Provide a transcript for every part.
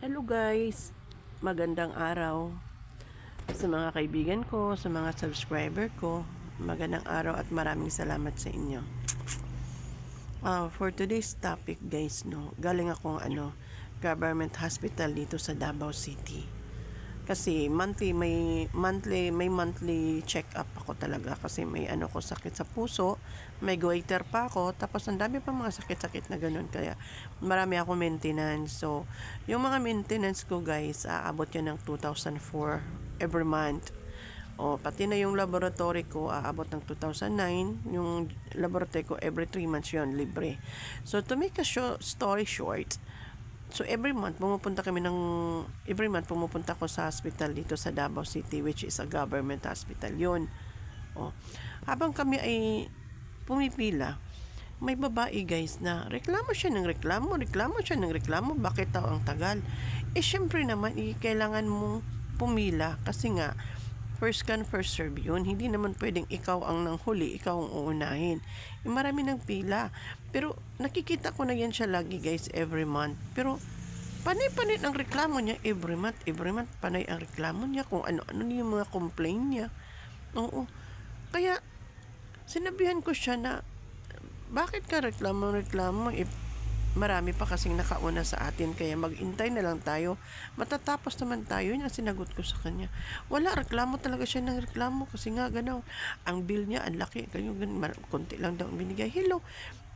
Hello guys, magandang araw sa mga kaibigan ko, sa mga subscriber ko. Magandang araw at maraming salamat sa inyo. For today's topic guys, galing akong government hospital dito sa Davao City. Kasi may monthly check up ako talaga kasi may sakit sa puso, may goiter pa ako, tapos ang dami pa mga sakit-sakit na ganun, kaya marami ako maintenance. So, yung mga maintenance ko guys, aabot yan ng 2,004 every month. Pati na yung laboratory ko, aabot ng 2009. Yung laboratory ko, every 3 months yun, libre. So, to make a story short, so every month pumupunta ko sa hospital dito sa Davao City, which is a government hospital yun. Habang kami ay pumipila, may babae guys na reklamo siya ng reklamo, bakit daw ang tagal? Syempre naman, kailangan mong pumila kasi nga first come, first serve yun. Hindi naman pwedeng ikaw ang nanghuli, ikaw ang uunahin. Marami ng pila. Pero nakikita ko na yan siya lagi guys, every month. Pero panay-panay ang reklamo niya every month, panay ang reklamo niya kung ano-ano yung mga complaint niya. Oo. Kaya sinabihan ko siya na, bakit ka reklamo? Marami pa kasing nakauna sa atin, kaya mag-intay na lang tayo. Matatapos naman tayo. Yun ang sinagot ko sa kanya. Wala, reklamo talaga siya ng reklamo kasi nga gano'n. Ang bill niya, ang laki. Konti lang daw ang binigay. Hello.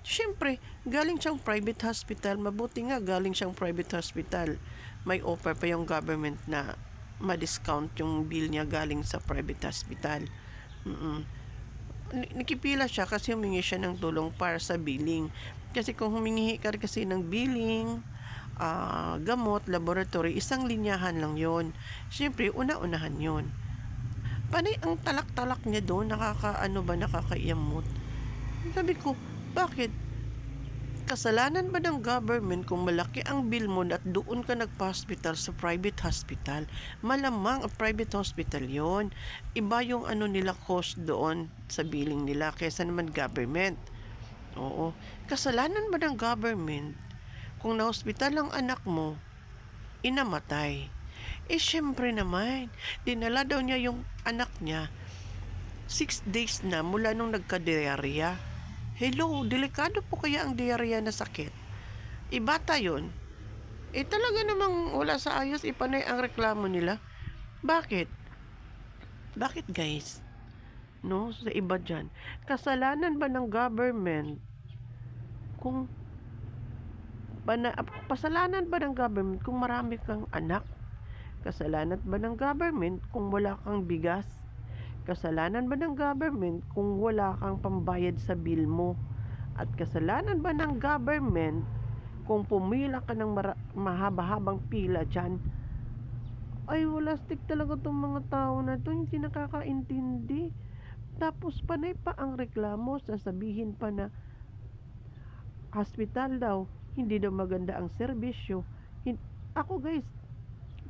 Siyempre, galing siyang private hospital. Mabuti nga, galing siyang private hospital. May offer pa yung government na ma-discount yung bill niya galing sa private hospital. Nakipila siya kasi humingi siya ng tulong para sa billing. Kasi kung humingi ka kasi ng billing, gamot, laboratory, isang linyahan lang yon. Siyempre, una-unahan yon. Panay ang talak-talak niya doon, nakakaiyamot. Sabi ko, bakit? Kasalanan ba ng government kung malaki ang bill mo at doon ka nagpa-hospital sa private hospital? Malamang ang private hospital yon. Iba yung nila cost doon sa billing nila kaysa naman government. Oo. Kasalanan ba ng government kung na-hospital ang anak mo, inamatay? Syempre naman, dinala daw niya yung anak niya 6 days na mula nung nagka-diarrhea. Hello, delikado po kaya ang diarrhea na sakit? Bata yun. Talaga namang wala sa ayos, ipanay ang reklamo nila. Bakit? Bakit guys? Sa iba dyan. Kasalanan ba ng government kung pasalanan ba ng government kung marami kang anak? Kasalanan ba ng government kung wala kang bigas? Kasalanan ba ng government kung wala kang pambayad sa bill mo? At kasalanan ba ng government kung pumila ka ng mahaba-habang pila dyan? Ay, wala stick talaga itong mga tao na ito, hindi nakakaintindi. Tapos panay pa ang reklamo, sasabihin pa na hospital daw, hindi daw maganda ang serbisyo. Ako guys,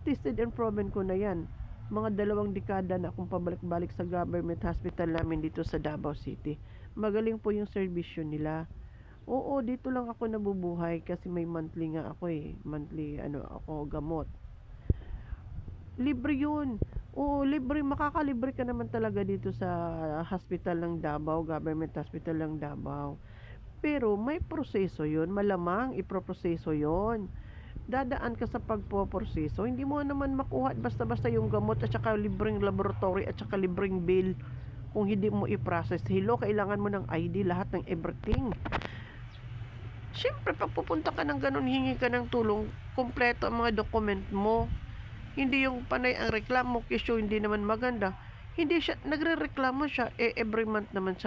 tested and proven ko na yan. Mga 2 dekada na akong pabalik-balik sa government hospital namin dito sa Davao City. Magaling po yung serbisyo nila. Oo, dito lang ako nabubuhay kasi may monthly nga ako monthly ako gamot. Libre yun. Oo, libre. Makakalibre ka naman talaga dito sa hospital ng Davao, government hospital ng Davao. Pero may proseso yun. Malamang iproproseso yun. Dadaan ka sa pagpoproseso. Hindi mo naman makuha basta-basta yung gamot at saka libreng laboratory at saka libreng bill kung hindi mo i-process. Hello, kailangan mo ng ID, lahat ng everything. Siyempre, pag pupunta ka ng ganun, hingi ka ng tulong, kompleto ang mga document mo. Hindi yung panay ang reklamo, kisyo hindi naman maganda. Hindi siya, nagre-reklamo siya, every month naman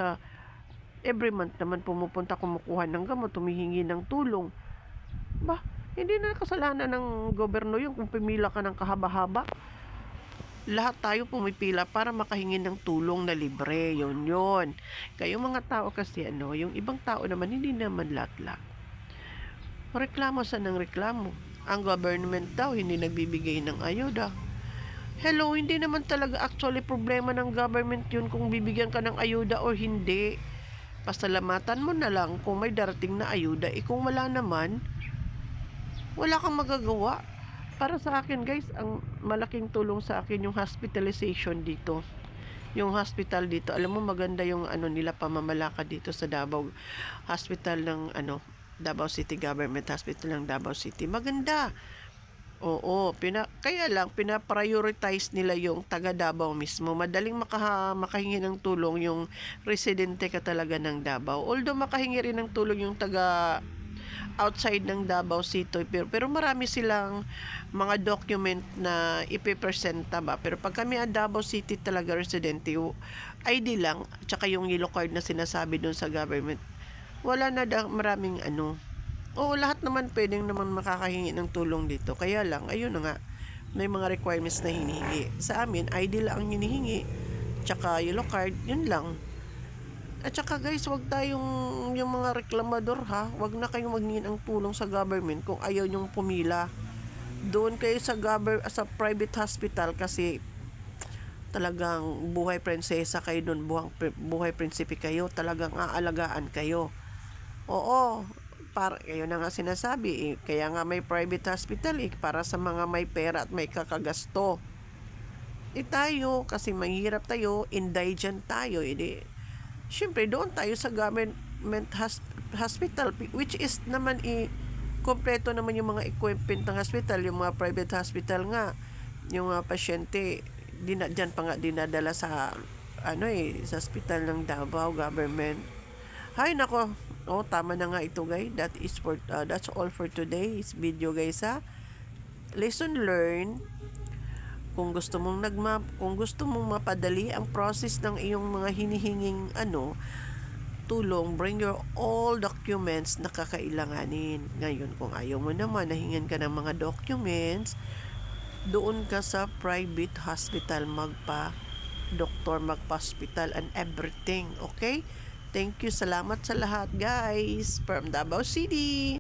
pumupunta, kumukuha ng gamot, tumihingi ng tulong. Hindi na kasalanan ng gobyerno yung kung pumila ka ng kahaba-haba. Lahat tayo pumipila para makahingi ng tulong na libre, yun. Kayong mga tao kasi yung ibang tao naman, hindi naman lahat-lahat. Reklamo sa ng reklamo. Ang government daw hindi nagbibigay ng ayuda. Hello, hindi naman talaga actually problema ng government yun kung bibigyan ka ng ayuda o hindi. Pasalamatan mo na lang kung may darating na ayuda. Kung wala naman, wala kang magagawa. para sa akin guys, ang malaking tulong sa akin yung hospitalization dito. Yung hospital dito, alam mo maganda yung ano nila pamamalakad dito sa Davao Hospital ng Davao City Government Hospital ng Davao City. Maganda. Oo, kaya lang pina-prioritize nila yung taga Davao mismo. Madaling makahingi ng tulong yung residente ka talaga ng Davao. Although makahingi rin ng tulong yung taga outside ng Davao City, pero marami silang mga document na ipipresenta ba. Pero pag kami ang Davao City talaga residente, ID lang, tsaka yung yellow card na sinasabi doon sa government, wala na maraming Oo, lahat naman pwedeng naman makakahingi ng tulong dito. Kaya lang, ayun na nga, may mga requirements na hinihingi. Sa amin, ID lang ang hinihingi. Tsaka yellow card, yun lang. At tsaka guys, wag tayong yung mga reklamador ha. Wag na kayong maghingi ng tulong sa government kung ayaw nyong pumila. Doon kayo sa private hospital kasi talagang buhay prinsesa kayo doon, buhay prinsipe kayo, talagang aalagaan kayo. Oo, kayo na nga sinasabi, kaya nga may private hospital para sa mga may pera at may kakagasto. Tayo, kasi mahirap tayo, indigent tayo, syempre doon tayo sa government hospital, which is naman kompleto naman yung mga equipment ng hospital. Yung mga private hospital nga, yung mga pasyente, dyan pa nga dinadala sa sa hospital ng Davao government. Hay nako. Tama na nga ito guys. That's all for today's video guys ha. Lesson learned. Kung gusto mong mapadali ang process ng iyong mga hinihinging tulong, bring your all documents na kakailanganin. Ngayon, kung ayaw mo naman nahingan ka ng mga documents, doon ka sa private hospital magpa-doktor, magpa-hospital and everything. Okay? Thank you. Salamat sa lahat, guys. From Davao City.